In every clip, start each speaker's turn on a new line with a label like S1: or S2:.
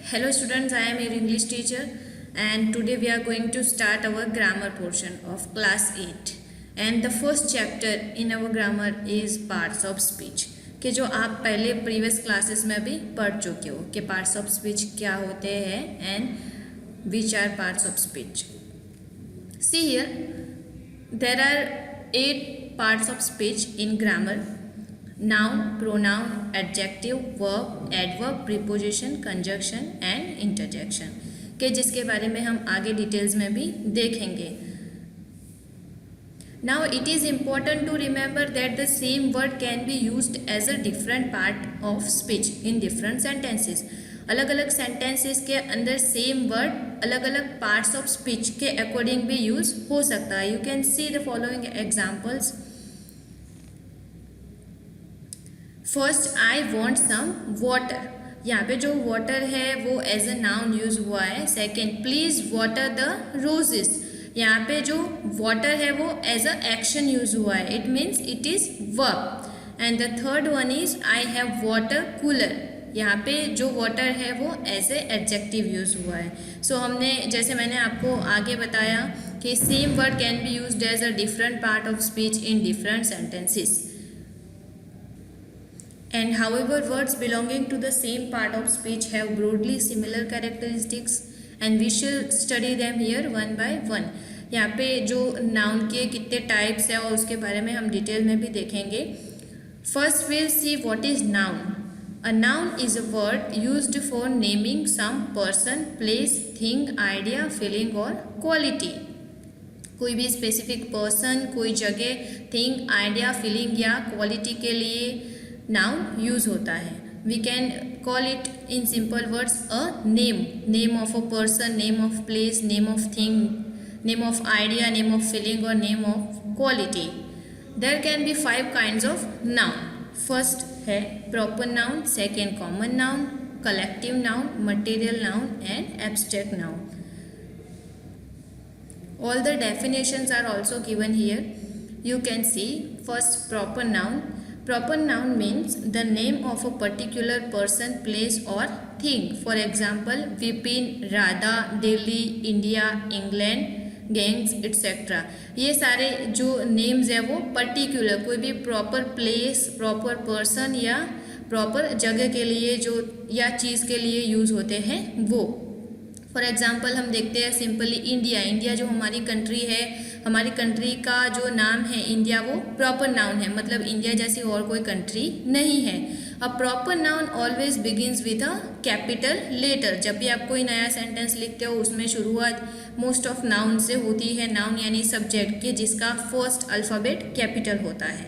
S1: Hello students, I am your English teacher and today we are going to start our grammar portion of class 8 and the first chapter in our grammar is parts of speech कि जो आप पहले previous classes में भी पढ़ चुके हो कि पार्ट्स ऑफ स्पीच क्या होते हैं and which are parts of speech. See here, there are 8 parts of speech in grammar: noun, pronoun, adjective, verb, adverb, preposition, conjunction and interjection के जिसके बारे में हम आगे डिटेल्स में भी देखेंगे. Now it is important to remember that the same word can be used as a different part of speech in different sentences. अलग अलग सेंटेंसेस के अंदर सेम वर्ड अलग अलग पार्ट्स ऑफ स्पीच के अकॉर्डिंग भी यूज हो सकता है. You can see the following examples. First, I want some water. यहाँ पे जो वाटर है वो एज अ नाउन यूज हुआ है. Second, please water the roses. यहाँ पे जो वाटर है वो एज अ एक्शन यूज हुआ है. It means it is verb. And the third one is I have water cooler. यहाँ पे जो वाटर है वो एज ए एडजेक्टिव यूज हुआ है. सो हमने जैसे मैंने आपको आगे बताया कि same word can be used as a different part of speech in different sentences. And however, words belonging to the same part of speech have broadly similar characteristics and we shall study them here one by one. यहाँ पे जो noun के कितने types है और उसके बारे में हम डिटेल में भी देखेंगे. First we'll see what is noun. A noun is a word used for naming some person, place, thing, idea, feeling or quality. कोई भी स्पेसिफिक पर्सन, कोई जगह, थिंग, आइडिया, फीलिंग या क्वालिटी के लिए नाउन यूज होता है. We can call it in simple words a name. Name of a person, name of place, name of thing, name of idea, name of feeling और name of quality. There can be 5 kinds of noun. First है proper noun, second common noun, collective noun, material noun and abstract noun. All the definitions are also given here. You can see first proper noun. Proper noun means the name of a particular person, place or thing. For example, Vipin, Radha, Delhi, India, England, gangs, etc. ये सारे जो names है वो particular कोई भी proper place, proper person या proper जगह के लिए जो या चीज़ के लिए यूज़ होते हैं वो. फॉर एग्जाम्पल हम देखते हैं सिंपली इंडिया. इंडिया जो हमारी कंट्री है, हमारी कंट्री का जो नाम है इंडिया वो प्रॉपर नाउन है. मतलब इंडिया जैसी और कोई कंट्री नहीं है. A proper noun always begins with a capital letter. जब भी आप कोई नया सेंटेंस लिखते हो उसमें शुरुआत मोस्ट ऑफ नाउन से होती है. नाउन यानी सब्जेक्ट के जिसका फर्स्ट अल्फ़ाबेट कैपिटल होता है.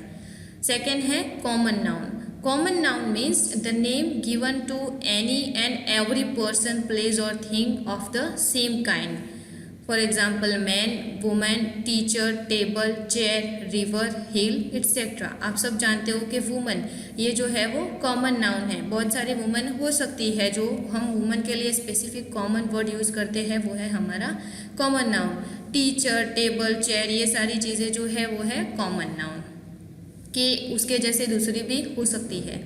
S1: सेकेंड है common noun. Common noun means the name given to any and every person, place or thing of the same kind. For example, man, woman, teacher, table, chair, river, hill, etc. आप सब जानते हो कि woman ये जो है वो common noun है. बहुत सारे woman हो सकती है. जो हम woman के लिए specific common word यूज़ करते हैं वो है हमारा common noun. Teacher, table, chair ये सारी चीज़ें जो है वो है common noun कि उसके जैसे दूसरी भी हो सकती है.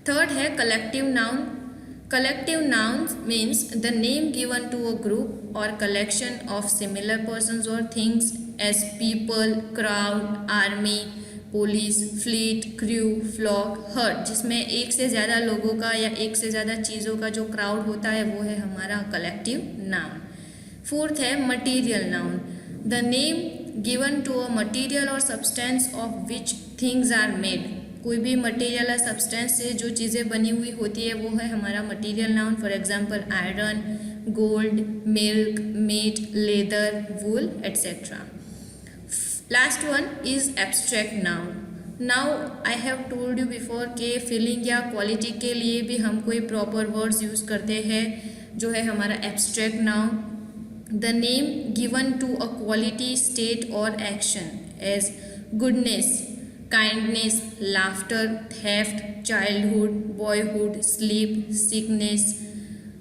S1: थर्ड है collective noun. Collective noun means the name given to a group और कलेक्शन ऑफ सिमिलर पर्सन्स और things as people, crowd, army, police, fleet, crew, flock, herd. जिसमें एक से ज़्यादा लोगों का या एक से ज़्यादा चीज़ों का जो क्राउड होता है वो है हमारा कलेक्टिव नाउन. फोर्थ है material noun. The name given to a material और substance of which things are made. कोई भी मटेरियल या सब्सटेंस से जो चीज़ें बनी हुई होती है वो है हमारा material noun. For example iron, gold, milk, meat, leather, wool etcetera. Last one is abstract noun. Now I have told you before के फीलिंग या क्वालिटी के लिए भी हम कोई प्रॉपर वर्ड्स यूज़ करते हैं जो है हमारा abstract noun. The name given to a quality, state or action as goodness, kindness, laughter, theft, childhood, boyhood, sleep, sickness.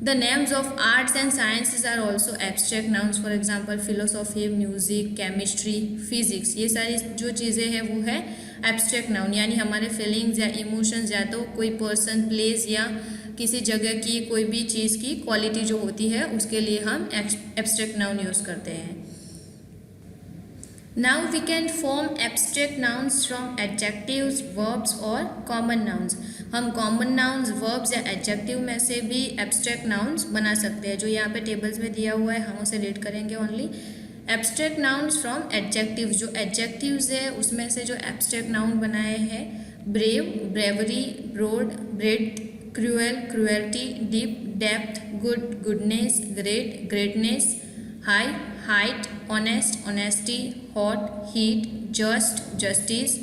S1: The names of arts and sciences are also abstract nouns. For example, philosophy, music, chemistry, physics. ये सारी जो चीज़ें हैं वो है abstract noun. यानी हमारे feelings या emotions या तो कोई person, place या किसी जगह की कोई भी चीज़ की क्वालिटी जो होती है उसके लिए हम एब्स्ट्रैक्ट नाउन यूज़ करते हैं। Now we can form abstract nouns from adjectives, verbs और common nouns. हम common nouns, verbs या adjective में से भी abstract nouns बना सकते हैं। जो यहाँ पे tables में दिया हुआ है हम उसे read करेंगे only. Abstract nouns from adjectives, जो adjectives है उसमें से जो abstract noun बनाए हैं brave, bravery, broad, bread, cruel, cruelty, deep, depth, good, goodness, great, greatness, high, height, honest, honesty, hot, heat, just, justice,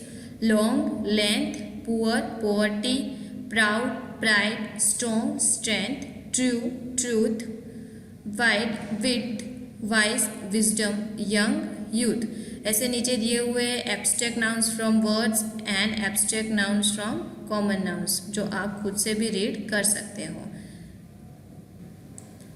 S1: long, length, poor, poverty, proud, pride, strong, strength, true, truth, wide, width, wise, wisdom, young, youth. ऐसे नीचे दिए हुए abstract nouns from words and abstract nouns from common nouns जो आप खुद से भी read कर सकते हो।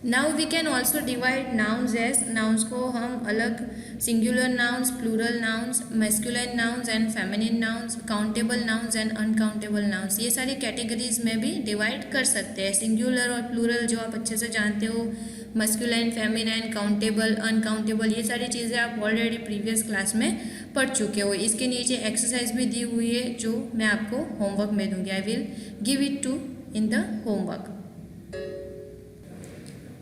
S1: Now we can also divide nouns as, nouns को हम अलग singular nouns, plural nouns, masculine nouns and feminine nouns, countable nouns and uncountable nouns, ये सारी कैटेगरीज में भी डिवाइड कर सकते हैं। सिंगुलर और प्लूरल जो आप अच्छे से जानते हो, मैस्कुलिन, फेमिनिन, काउंटेबल, अनकाउंटेबल, ये सारी चीज़ें आप ऑलरेडी प्रीवियस क्लास में पढ़ चुके हो। इसके नीचे एक्सरसाइज भी दी हुई है जो मैं आपको होमवर्क में दूंगी। I will give it to in the homework.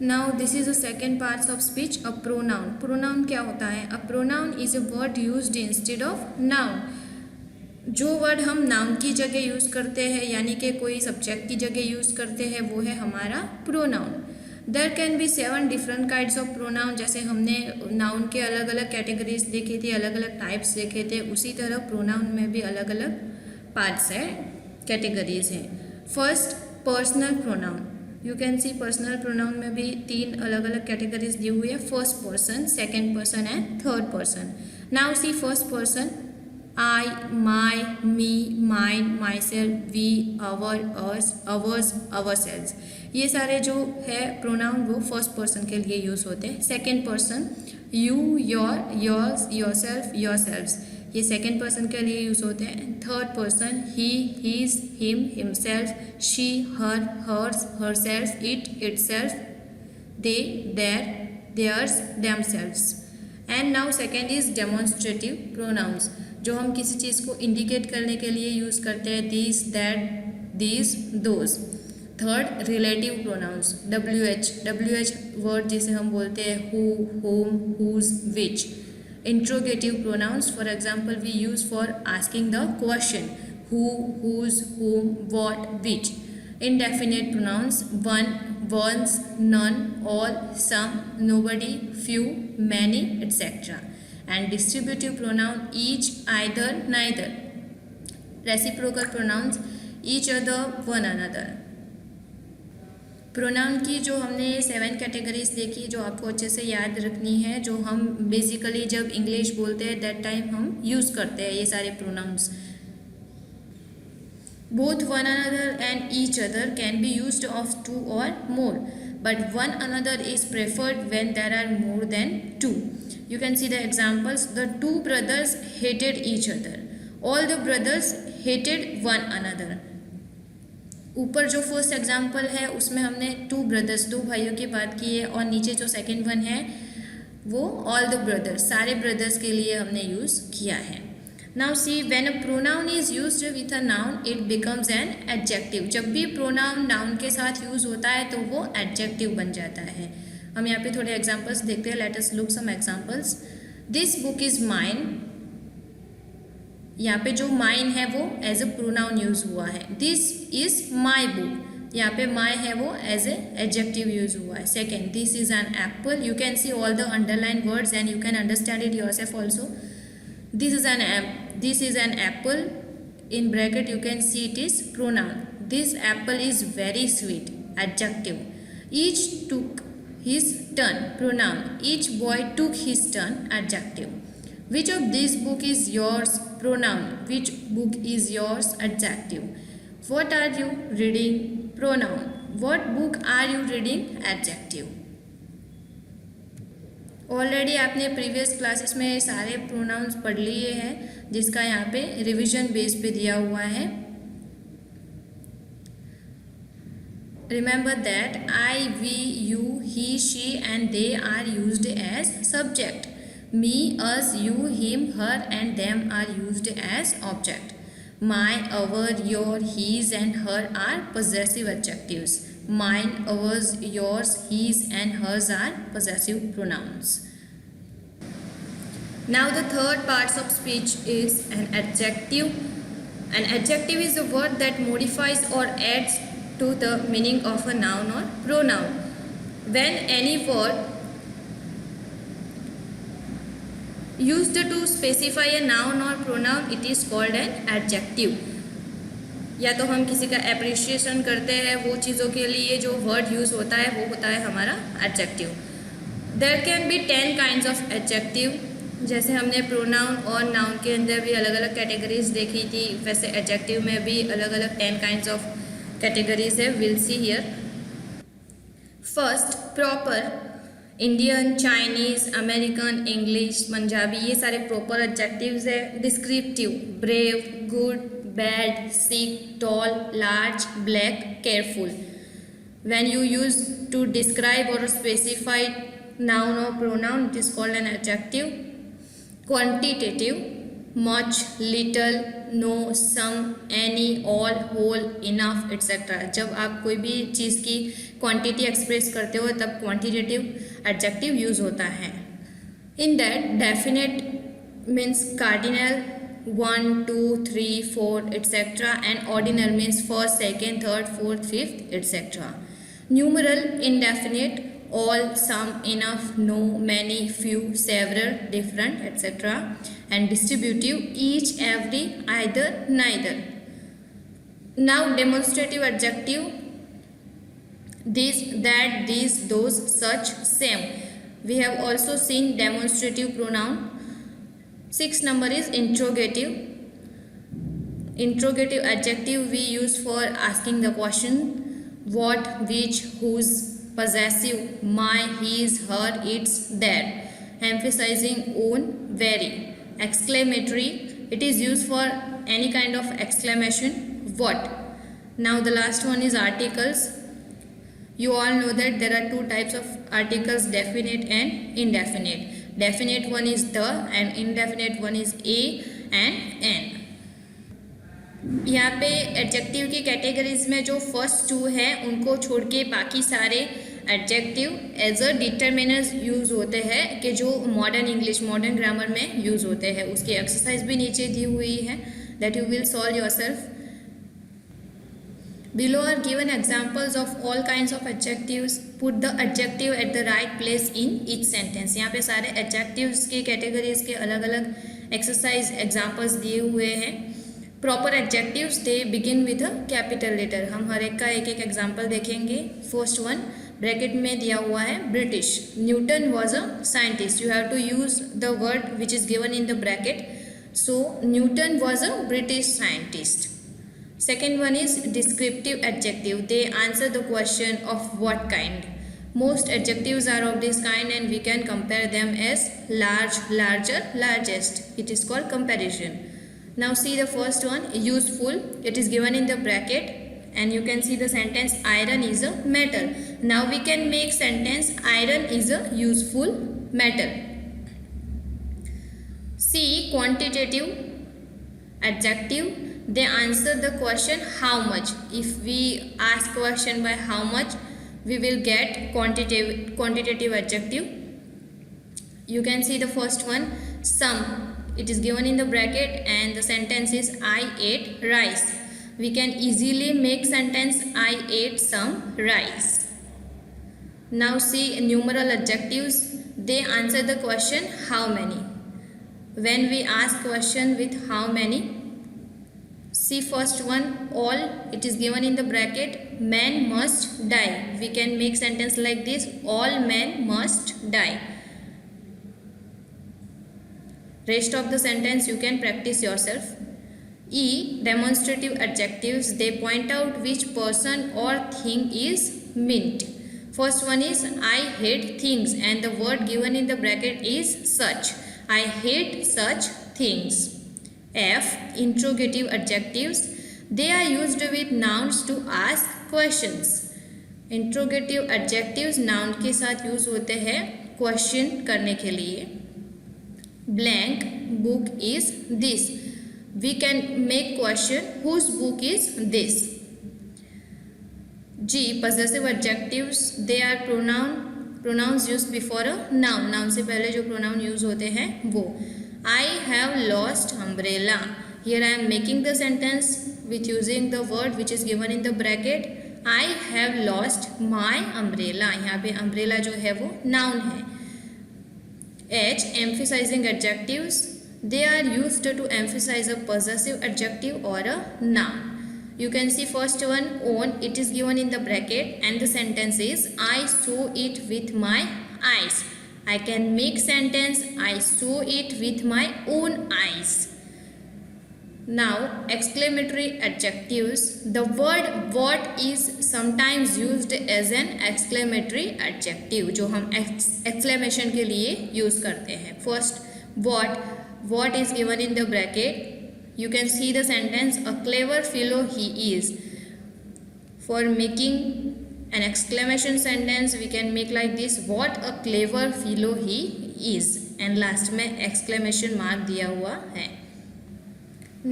S1: Now this is the second parts of speech. A pronoun, pronoun क्या होता है? A pronoun is a word used instead of noun. जो वर्ड हम नाउन की जगह use करते हैं यानी कि कोई सब्जेक्ट की जगह यूज़ करते हैं वो है हमारा pronoun. There can be 7 different kinds of pronoun. जैसे हमने नाउन के अलग अलग कैटेगरीज देखी थी, अलग अलग टाइप्स देखे थे, उसी तरह प्रोनाउन में भी अलग अलग पार्ट्स है, कैटेगरीज हैं। First, personal pronoun. You can see personal pronoun में भी 3 अलग अलग कैटेगरीज दी हुई है, first person, second person and third person. Now see first person, I, my, me, mine, myself, we, our, us, ours, ourselves, ये सारे जो है प्रोनाउन वो फर्स्ट पर्सन के लिए यूज़ होते हैं। Second person, you, your, yours, yourself, yourselves, ये सेकेंड पर्सन के लिए यूज़ होते हैं। Third person, he, his, him, himself, she, her, hers, herself, it, itself, they, their, theirs, themselves. And now second is demonstrative pronouns, जो हम किसी चीज़ को indicate करने के लिए यूज़ करते हैं, this, that, this, those. Third, relative pronouns, WH word जिसे हम बोलते हैं who, whom, whose, which. Interrogative pronouns, for example we use for asking the question, who, whose, whom, what, which. Indefinite pronouns, one, ones, none, all, some, nobody, few, many, etcetera. And distributive pronoun, each, either, neither. Reciprocal pronouns, each other, one another. Pronoun की जो हमने 7 categories देखी जो आपको अच्छे से याद रखनी है, जो हम बेसिकली जब इंग्लिश बोलते हैं दैट टाइम हम यूज़ करते हैं ये सारे pronouns. Both one another and each other can be used of 2 और more, but one another is preferred when there are more than 2. You can see the examples. The 2 brothers hated each other. All the brothers hated one another. ऊपर जो first example है उसमें हमने 2 brothers, 2 भाइयों की बात की है, और नीचे जो सेकंड वन है वो ऑल द ब्रदर्स, सारे ब्रदर्स के लिए हमने यूज़ किया है। Now see, when a pronoun is used with a noun it becomes an adjective. जब भी प्रोनाउन नाउन के साथ यूज़ होता है तो वो एडजेक्टिव बन जाता है। हम यहाँ पे थोड़े एग्जाम्पल्स देखते हैं। Let us look some examples. This book is mine, यहाँ पे जो माइन है वो एज ए प्रोनाउन यूज हुआ है। दिस इज माई बुक, यहाँ पे माई है वो एज ए एडजेक्टिव यूज हुआ है। Second, this is an apple, you can see all the underline words and you can understand it yourself also. This is an apple, in bracket you can see it is pronoun. This Apple is very sweet, adjective. Each took his turn, pronoun. Each boy took his turn, adjective. Which of this book is yours, pronoun. Which book is yours, adjective. What are you reading, pronoun. What book are you reading, adjective. Already आपने previous classes में सारे pronounce पढ़ लिए हैं जिसका यहाँ पे revision base पे दिया हुआ है। Remember that I, we, you, he, she and they are used as subject. Me, us, you, him, her and them are used as object. My, our, your, his and her are possessive adjectives. Mine, ours, yours, his and hers are possessive pronouns. Now the third parts of speech is an adjective. An adjective is a word that modifies or adds to the meaning of a noun or pronoun. When any word used to specify a noun or pronoun, it is called an adjective. या तो हम किसी का appreciation करते हैं, वो चीज़ों के लिए जो वर्ड यूज़ होता है वो होता है हमारा adjective. There can be 10 kinds of adjective. जैसे हमने प्रोनाउन और नाउन के अंदर भी अलग अलग कैटेगरीज देखी थी, वैसे एडजेक्टिव में भी अलग अलग 10 काइंड्स ऑफ कैटेगरीज है. Will see here. First, proper. Indian, Chinese, American, English, Punjabi, ये सारे प्रॉपर एडजेक्टिव्स है. Descriptive, brave, good, bad, sick, tall, large, black, careful. When you use to describe or specify noun or pronoun, it is called an adjective. Quantitative, much, little, no, some, any, all, whole, enough, etc. जब आप कोई भी चीज़ की quantity express करते हो तब quantitative adjective use होता है. In that definite means cardinal, 1, 2, 3, 4, etc. and ordinal means first, second, third, fourth, fifth, etc. Numeral, indefinite, all, some, enough, no, many, few, several, different, etc. And distributive, each, every, either, neither. Now demonstrative adjective, this, that, these, those, such, same. We have also seen demonstrative pronoun. 6th number is interrogative. Interrogative adjective we use for asking the question what, which, whose, possessive, my, his, her, its, their, emphasizing on, very. Exclamatory, it is used for any kind of exclamation, what. Now the last one is articles. You all know that there are two types of articles, definite and indefinite. Definite one is the and indefinite one is a and an. यहाँ पे adjective की categories में जो first to है उनको छोड़ के बाकी सारे adjective as a determiners use होते हैं कि जो मॉडर्न इंग्लिश, मॉडर्न ग्रामर में यूज़ होते हैं. उसकी एक्सरसाइज भी नीचे दी हुई है that you will solve yourself. Below are given examples of all kinds of adjectives. Put the adjective at the right place in each sentence. यहाँ पे सारे adjectives की categories के अलग अलग exercise examples दिए हुए हैं. Proper adjectives they begin with a capital letter. हम हर एक का एक एक example देखेंगे. First one bracket में दिया हुआ है British. Newton was a scientist. You have to use the word which is given in the bracket. So Newton was a British scientist. Second one is descriptive adjective. They answer the question of what kind. Most adjectives are of this kind and we can compare them as large, larger, largest. It is called comparison. Now see the first one, useful. It is given in the bracket and you can see the sentence iron is a metal. Now we can make sentence iron is a useful metal. C, quantitative adjective. They answer the question how much. If we ask question by how much, we will get quantitative adjective. You can see the first one, some. It is given in the bracket and the sentence is I ate rice. We can easily make sentence I ate some rice. Now see numeral adjectives. They answer the question how many. When we ask question with how many, see first one, all. It is given in the bracket, men must die. We can make sentence like this, all men must die. Rest of the sentence you can practice yourself. E, demonstrative adjectives. They point out which person or thing is meant. First one is I hate things and the word given in the bracket is such. I hate such things. F, interrogative adjectives. They are used with nouns to ask questions. Interrogative adjectives noun के साथ use होते हैं question करने के लिए. Blank book is this. We can make question whose book is this. G possessive adjectives they are pronouns use before a noun. Noun से पहले जो प्रोनाउन यूज होते हैं वो. I have lost umbrella. Here I am making the sentence with using the word which is given in the bracket. I have lost my umbrella. यहाँ पे umbrella जो है वो noun है. H emphasizing adjectives. They are used to emphasize a possessive adjective or a noun. You can see first one own. It is given in the bracket and the sentence is I saw it with my eyes. I can make sentence I saw it with my own eyes. Now exclamatory adjectives. The word what is sometimes used as an exclamatory adjective जो हम exclamation के लिए use करते हैं. First what is given in the bracket. You can see the sentence a clever fellow he is. For making an exclamation sentence we can make like this what a clever fellow he is and last में exclamation mark दिया हुआ है.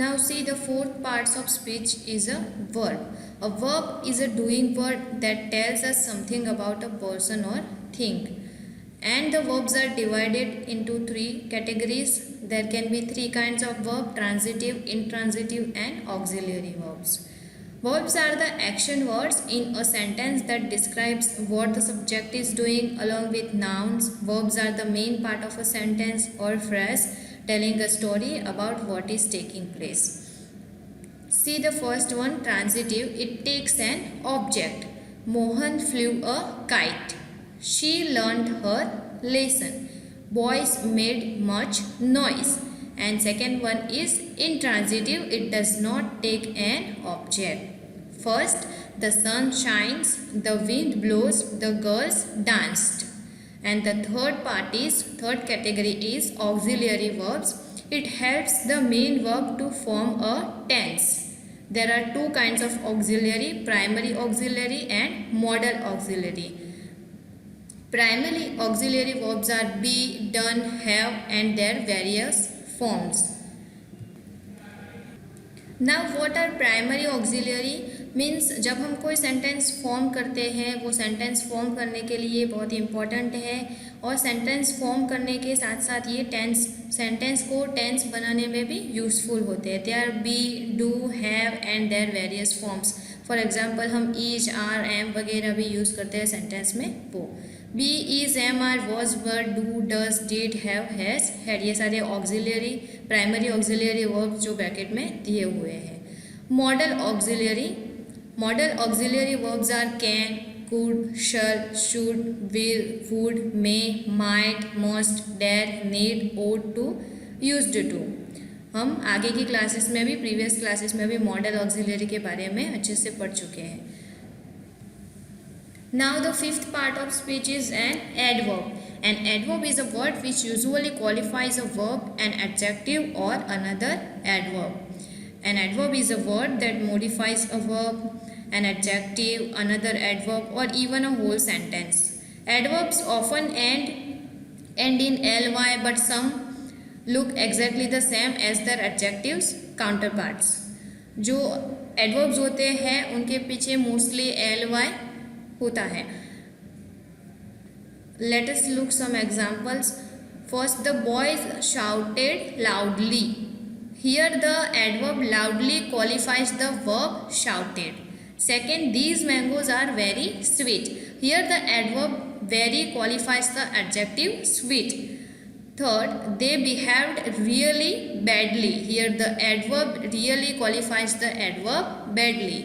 S1: Now see the fourth parts of speech is a verb. A verb is a doing word that tells us something about a person or thing. And the verbs are divided into three categories. There can be three kinds of verb: transitive, intransitive and auxiliary verbs. Verbs are the action words in a sentence that describes what the subject is doing along with nouns. Verbs are the main part of a sentence or phrase telling a story about what is taking place. See the first one, transitive. It takes an object. Mohan flew a kite. She learned her lesson. Boys made much noise. And second one is intransitive. It does not take an object. First, the sun shines, the wind blows, the girls danced. And the third category is auxiliary verbs. It helps the main verb to form a tense. There are two kinds of auxiliary, primary auxiliary and modal auxiliary. Primary auxiliary verbs are be, done, have and their various forms. Now what are primary auxiliary? Means जब हम कोई sentence form करते हैं वो sentence form करने के लिए बहुत ही इम्पॉर्टेंट है और सेंटेंस फॉर्म करने के साथ साथ ये सेंटेंस को टेंस बनाने में भी यूज़फुल होते हैं. They are be, do, have and their various forms. For example हम इज, आर, एम वगैरह भी यूज़ करते हैं सेंटेंस में. वो be, is, am, are, was, were, do, does, did, have, has, had, ये सारे ऑक्सिलरी प्राइमरी ऑक्सिलरी वर्ब्स जो ब्रैकेट में दिए हुए हैं. Modal auxiliary verbs are can, could, shall, should, will, would, may, might, must, dare, need, ought to, used to. हम आगे की क्लासेस में भी प्रीवियस क्लासेस में भी मॉडल ऑक्सिलरी के बारे में अच्छे से पढ़ चुके हैं. Now the fifth part of speech is an adverb. An adverb is a word which usually qualifies a verb, an adjective or another adverb. An adverb is a word that modifies a verb, an adjective, another adverb or even a whole sentence. Adverbs often end in ly but some look exactly the same as their adjectives counterparts. जो adverbs होते हैं उनके पीछे mostly ly होता है. Let us look some examples. First, the boys shouted loudly. Here the adverb loudly qualifies the verb shouted. Second, these mangoes are very sweet. Here the adverb very qualifies the adjective sweet. Third, they behaved really badly. Here the adverb really qualifies the adverb badly.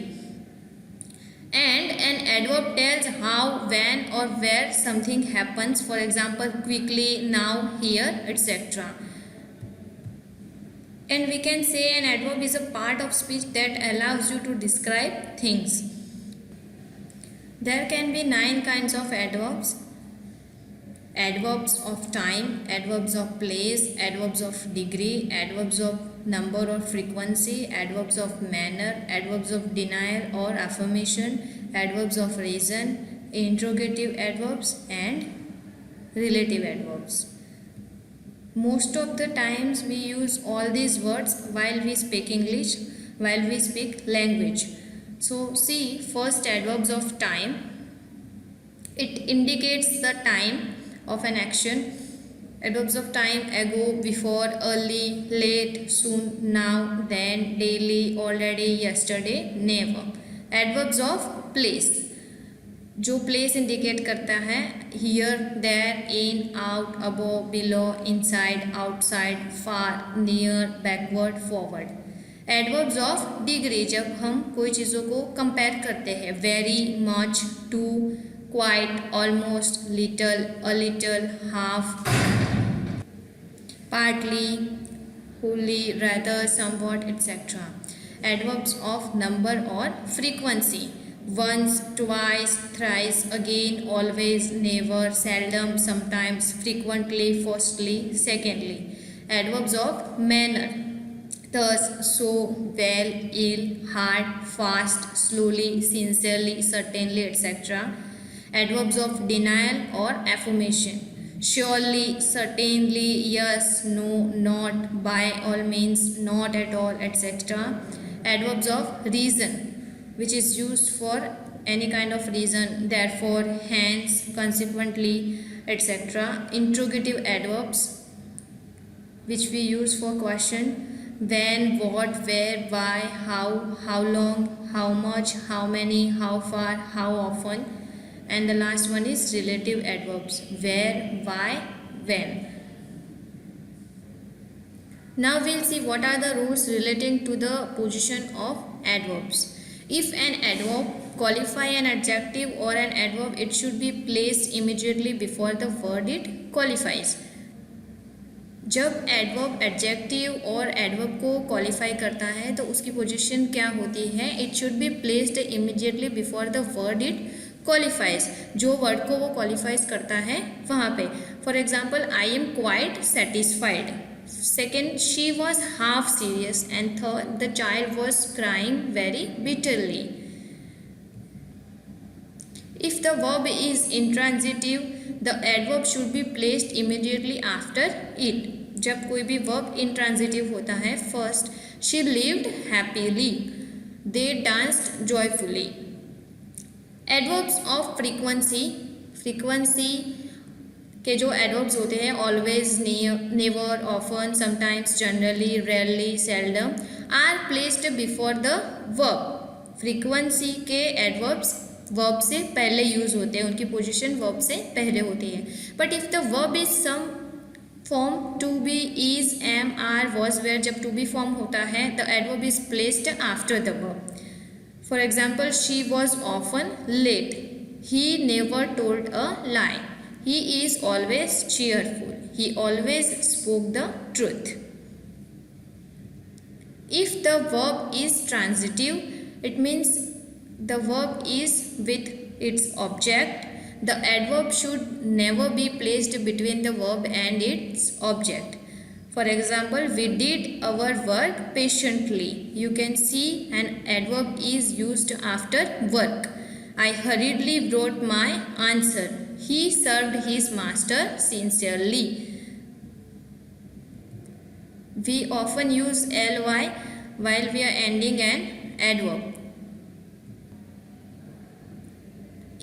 S1: And an adverb tells how, when or where something happens. For example, quickly, now, here, etc. And we can say an adverb is a part of speech that allows you to describe things. There can be 9 kinds of adverbs. Adverbs of time, adverbs of place, adverbs of degree, adverbs of number or frequency, adverbs of manner, adverbs of denial or affirmation, adverbs of reason, interrogative adverbs and relative adverbs. Most of the times we use all these words while we speak English, while we speak language. So see, first, adverbs of time. It indicates the time of an action. Adverbs of time: ago, before, early, late, soon, now, then, daily, already, yesterday, never. Adverbs of place, जो place indicate करता है: here, there, in, out, above, below, inside, outside, far, near, backward, forward. Adverbs of degree, जब हम कोई चीज़ों को compare करते हैं: very, much, too, quite, almost, little, a little, half, partly, wholly, rather, somewhat, etc. Adverbs of number or frequency: once, twice, thrice, again, always, never, seldom, sometimes, frequently, firstly, secondly. Adverbs of manner: thus, so, well, ill, hard, fast, slowly, sincerely, certainly, etc. Adverbs of denial or affirmation: surely, certainly, yes, no, not, by all means, not at all, etc. Adverbs of reason, which is used for any kind of reason: therefore, hence, consequently, etc. Interrogative adverbs, which we use for question: when, what, where, why, how long, how much, how many, how far, how often. And the last one is relative adverbs: where, why, when. Now we'll see what are the rules relating to the position of adverbs. If an adverb qualify an adjective or an adverb, it should be placed immediately before the word it qualifies. जब adverb adjective और adverb को qualify करता है तो उसकी position क्या होती है? It should be placed immediately before the word it qualifies. जो वर्ड को वो क्वालिफाइज करता है वहाँ पे. For example, I am quite satisfied. Second, she was half serious. And third, the child was crying very bitterly. If the verb is intransitive, the adverb should be placed immediately after it. जब कोई भी verb intransitive होता है: first, she lived happily. They danced joyfully. Adverbs of frequency. frequency के जो adverbs होते हैं: always, never, often, sometimes, generally, rarely, seldom, are placed before the verb. frequency के adverbs वर्ब से पहले यूज होते हैं, उनकी पोजीशन वर्ब से पहले होती है. But if the verb is some form: to be, is, am, are, was, were, जब टू बी फॉर्म होता है the adverb is placed after the verb. For example, she was often late. He never told a lie. He is always cheerful. He always spoke the truth. If the verb is transitive, it means the verb is with its object. The adverb should never be placed between the verb and its object. For example, we did our work patiently. You can see an adverb is used after work. I hurriedly wrote my answer. He served his master sincerely. We often use ly while we are ending an adverb.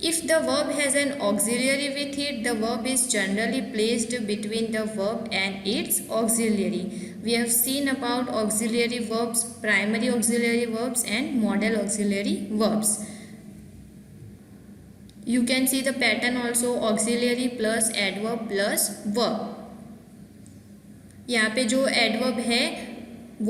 S1: If the verb has an auxiliary with it, the verb is generally placed between the verb and its auxiliary. We have seen about auxiliary verbs, primary auxiliary verbs and modal auxiliary verbs. You can see the pattern also: auxiliary plus adverb plus verb. यहाँ पे जो adverb है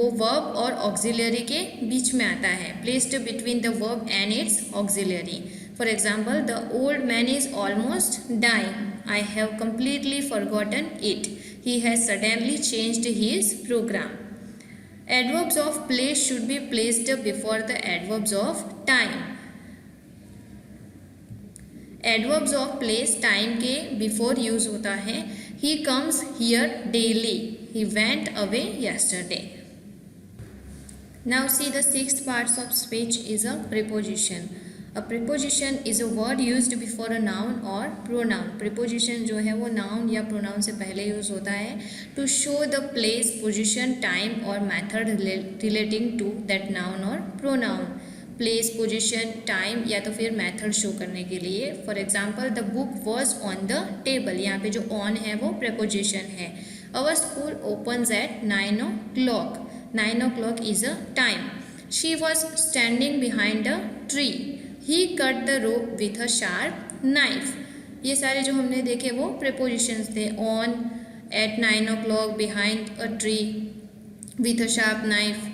S1: वो verb और auxiliary के बीच में आता है, placed between the verb and its auxiliary. For example, the old man is almost dying. I have completely forgotten it. He has suddenly changed his program. Adverbs of place should be placed before the adverbs of time. Adverbs of place time के before use होता है: He comes here daily. He went away yesterday. Now see, the sixth parts of speech is a preposition. A preposition is a word used before a noun और pronoun. Preposition जो है वो noun या pronoun से पहले use होता है to show the place, position, time और method relating to that noun और प्रोनाउन। प्लेस, पोजिशन, टाइम या तो फिर मैथड शो करने के लिए। For example the book was on the table, यहाँ पे जो ऑन है वो प्रिपोजिशन है। Our school opens at 9 o'clock, 9 o'clock is a time. She was standing behind a tree, he cut the rope with a sharp knife. ये सारे जो हमने देखे वो प्रिपोजिशंस थे। On, at 9 o'clock, behind a tree, with a sharp knife.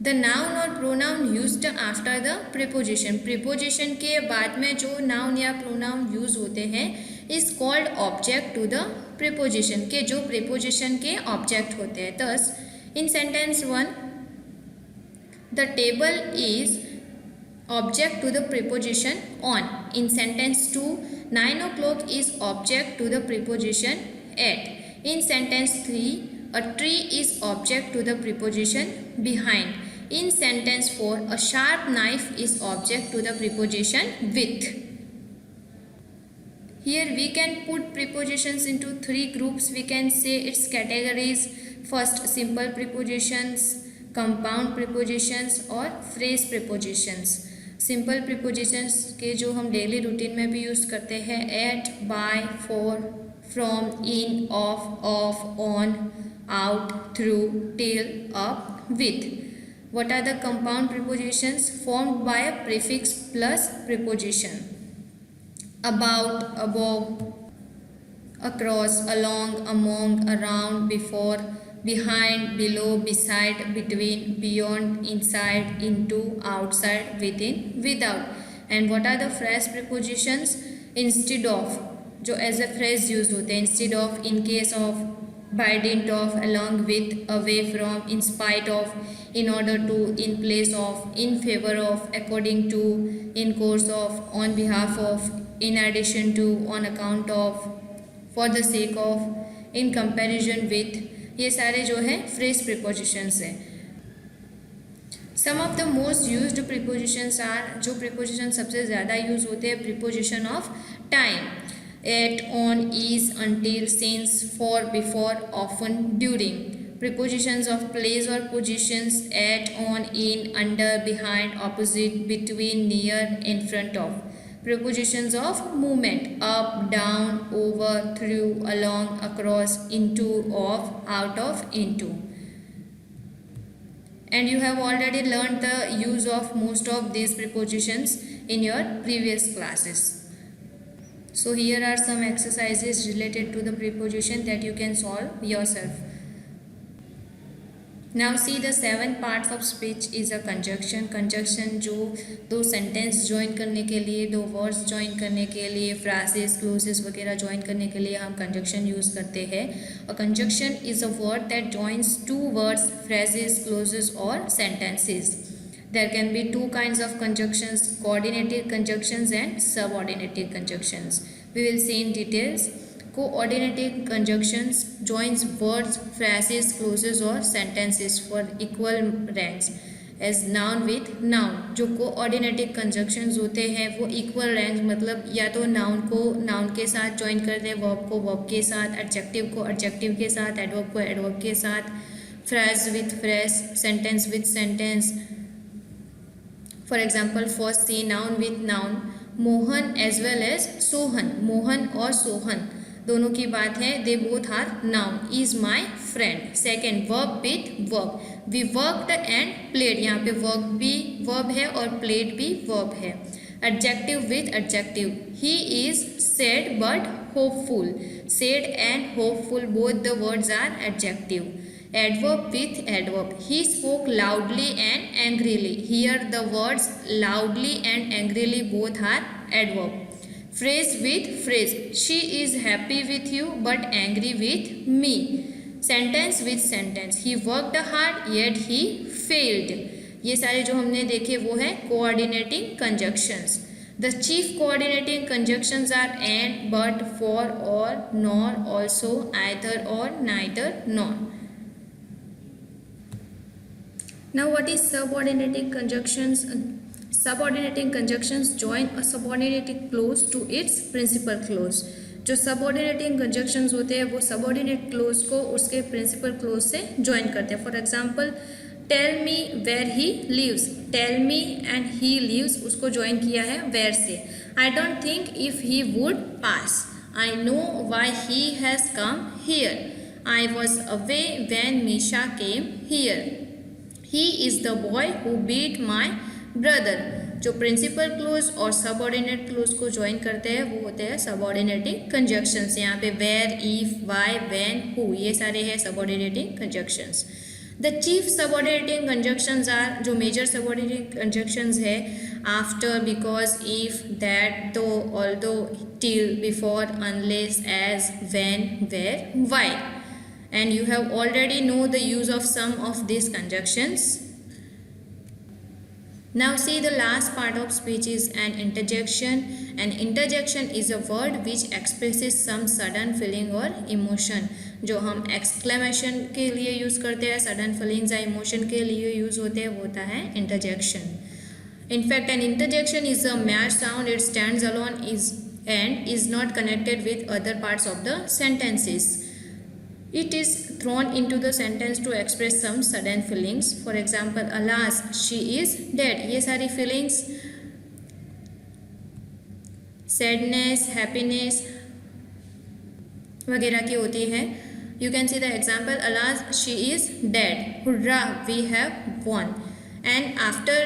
S1: The noun और pronoun used after the preposition, preposition के बाद में जो नाउन या प्रोनाउन यूज होते हैं is called object to the preposition, के जो प्रिपोजिशन के ऑब्जेक्ट होते हैं। Thus in sentence 1 the table is object to the preposition on. In sentence 2 9 o'clock is object to the preposition at. In sentence 3 a tree is object to the preposition behind. In sentence 4 a sharp knife is object to the preposition with. Here we can put prepositions into three groups. We can say its categories. First, simple prepositions, compound prepositions और phrase prepositions. Simple prepositions के जो हम daily routine में भी use करते हैं, at, by, for, from, in, of, on, out, through, till, up, with. What are the compound prepositions? Formed by a prefix plus preposition. About, above, across, along, among, around, before, behind, below, beside, between, beyond, inside, into, outside, within, without. And what are the phrase prepositions? Instead of, जो as a phrase use होते हैं, instead of, in case of, by dint of, along with, away from, in spite of, in order to, in place of, in favor of, according to, in course of, on behalf of, in addition to, on account of, for the sake of, in comparison with. ये सारे जो है phrase prepositions हैं. Some of the most used prepositions are, जो preposition सबसे ज़्यादा use होते हैं, preposition of time, at, on, is, until, since, for, before, often, during. Prepositions of place और positions, at, on, in, under, behind, opposite, between, near, in front of. Prepositions of movement, up, down, over, through, along, across, into, of, out of, into. And you have already learned the use of most of these prepositions in your previous classes. So here are some exercises related to the preposition that you can solve yourself. Now see the 7 parts of speech is a conjunction. Conjunction जो दो sentence join करने के लिए, दो words join करने के लिए, फ्रासेस, closes वगैरह ज्वाइन करने के लिए हम कंजक्शन यूज़ करते हैं. A conjunction is a word that joins two words, phrases, clauses और sentences. There can be two kinds of conjunctions, coordinated conjunctions and subordinated conjunctions. We will see in details. Coordinated conjunctions joins words, phrases, clauses और sentences for equal ranks as noun with noun. जो coordinated conjunctions होते हैं वो equal ranks, मतलब या तो noun को noun के साथ join कर दें, verb को verb के साथ, adjective को adjective के साथ, adverb को adverb के साथ, phrase with phrase, sentence with sentence. For example, first see noun with noun. Mohan as well as Sohan. Mohan और सोहन दोनों की बात है. They both are noun. Is my friend. Second verb with verb. We worked and played. यहाँ पे work भी verb है और प्लेड भी वर्ब है. Adjective with adjective. He is sad but hopeful. Sad and hopeful both the words are adjective. Adverb with adverb. He spoke loudly and angrily. Here the words loudly and angrily both are adverb. Phrase with phrase. She is happy with you but angry with me. Sentence with sentence. He worked hard yet he failed. ये सारे जो हमने देखे वो है coordinating conjunctions. The chief coordinating conjunctions are and, but, for, or, nor, also, either, or, neither, nor. Now what is subordinating conjunctions? Subordinating conjunctions join a subordinating clause to its principal clause. जो subordinating conjunctions होते हैं वो subordinate clause को उसके principal close से join करते हैं। For example tell me where he lives, tell me and he lives उसको ज्वाइन किया है वेयर से। I don't think if he would pass, I know why he has come here, I was away when Misha came here, he is the boy who beat my brother. जो principal clause और subordinate clause को join करते हैं वो होते हैं subordinating conjunctions. यहाँ पे where, if, Y, when, who ये सारे हैं subordinating conjunctions. The chief subordinating conjunctions are, जो मेजर सबऑर्डिनेटिंग कंजक्शंस है after, because, if, that, though, although, till, before, unless, as, when, where, why. And you have already know the use of some of these conjunctions. Now see the last part of speech is an interjection. An interjection is a word which expresses some sudden feeling or emotion. जो हम exclamation के लिए use करते हैं, sudden feelings या emotion के लिए use होते हैं, वो होता है interjection. In fact, an interjection is a mere sound. It stands alone and is not connected with other parts of the sentences. It is thrown into the sentence to express some sudden feelings. For example, alas, she is dead. ये सारी feelings sadness, happiness वगैरह की होती है। You can see the example, alas, she is dead. Hurrah, we have won. And after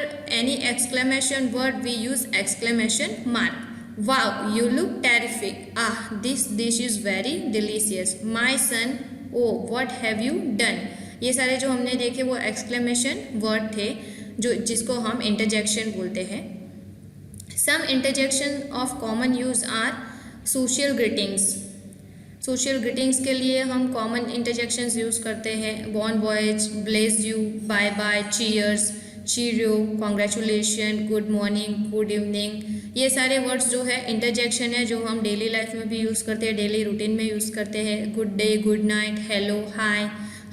S1: any exclamation word, we use exclamation mark. Wow, you look terrific. Ah, this dish is very delicious. My son, oh, what have you done? ये सारे जो हमने देखे वो exclamation word थे जो जिसको हम इंटरजेक्शन बोलते हैं। Some interjection of common use are social greetings. Social greetings के लिए हम कॉमन इंटरजेक्शंस यूज़ करते हैं, bon voyage, bless you, bye bye, cheers, cheerio, congratulation, good morning, good evening. ये सारे वर्ड्स जो है इंटरजेक्शन है जो हम डेली लाइफ में भी यूज़ करते हैं, डेली रूटीन में यूज़ करते हैं। Good day, good night, hello, hi,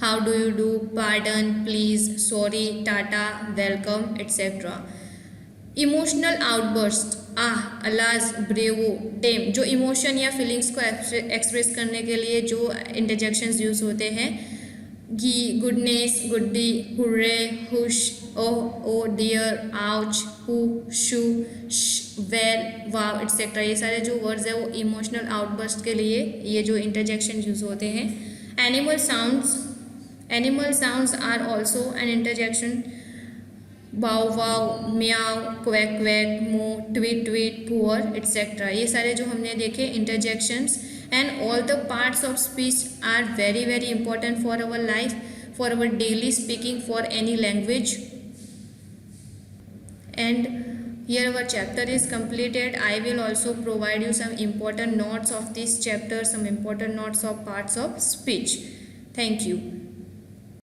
S1: how do you do, pardon, please, sorry, tata, welcome, etcetera. Emotional outburst, ah, alas, bravo, damn, जो इमोशन या फीलिंग्स को एक्सप्रेस करने के लिए जो इंटरजेक्शंस यूज़ होते हैं, gee, goodness, goody, hurray, hush, oh, oh dear, ouch, huh, shoo, well, wow, etcetera. ये सारे जो वर्ड्स है वो इमोशनल आउटबर्स्ट के लिए ये जो इंटरजेक्शन यूज होते हैं। Animal sounds are also an interjection, wow wow, meow, quack quack, moo, tweet tweet, purr, etcetera. ये सारे जो हमने देखे interjections. And all the parts of speech are very very important for our life, for our daily speaking, for any language. And here our chapter is completed. I will also provide you some important notes of this chapter, some important notes of parts of speech. Thank you.